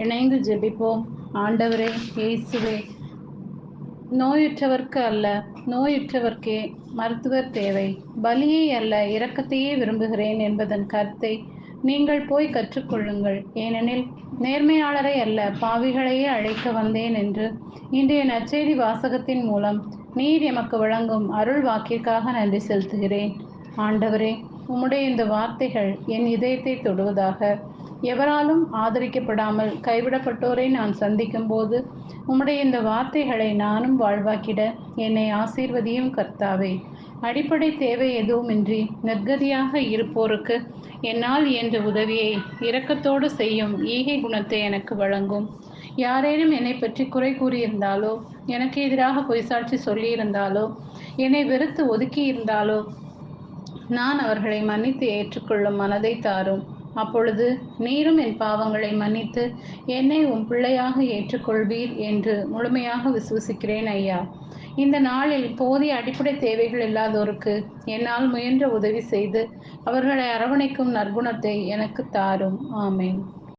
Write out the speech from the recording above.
இணைந்து ஜெபிப்போம். ஆண்டவரே இயேசுவே, நோயுற்றவர்க்கு அல்ல, நோயுற்றவர்க்கே மருத்துவர் தேவை. பலியை அல்ல, இரக்கத்தையே விரும்புகிறேன் என்பதன் கருத்தை நீங்கள் போய் கற்றுக்கொள்ளுங்கள். ஏனெனில் நேர்மையாளரை அல்ல, பாவிகளையே அழைக்க வந்தேன் என்று இன்றைய நற்செய்தி வாசகத்தின் மூலம் நீர் எமக்கு வழங்கும் அருள் வாக்கிற்காக நன்றி செலுத்துகிறேன். ஆண்டவரே, உம்முடைய இந்த வார்த்தைகள் என் இதயத்தை தொடுவதாக. எவராலும் ஆதரிக்கப்படாமல் கைவிடப்பட்டோரை நான் சந்திக்கும் போது உம்முடைய இந்த வார்த்தைகளை நானும் வாழ்வாக்கிட என்னை ஆசீர்வதியும் கர்த்தாவே. அடிப்படை தேவை எதுவுமின்றி நிர்கதியாக இருப்போருக்கு என்னால் இயன்ற உதவியை இரக்கத்தோடு செய்யும் ஈகை குணத்தை எனக்கு வழங்கும். யாரேனும் என்னை பற்றி குறை கூறியிருந்தாலோ, எனக்கு எதிராக பொய்சாட்சி சொல்லியிருந்தாலோ, என்னை வெறுத்து ஒதுக்கி இருந்தாலோ, நான் அவர்களை மன்னித்து ஏற்றுக்கொள்ளும் மனதை தாரும். அப்பொழுது நீரும் என் பாவங்களை மன்னித்து என்னை உம் பிள்ளையாக ஏற்றுக்கொள்வீர் என்று முழுமையாக விசுவசிக்கிறேன் ஐயா. இந்த நாளில் போதிய அடிப்படை தேவைகள் இல்லாதோருக்கு என்னால் முயன்ற உதவி செய்து அவர்களை அரவணைக்கும் நற்குணத்தை எனக்கு தாரும். ஆமேன்.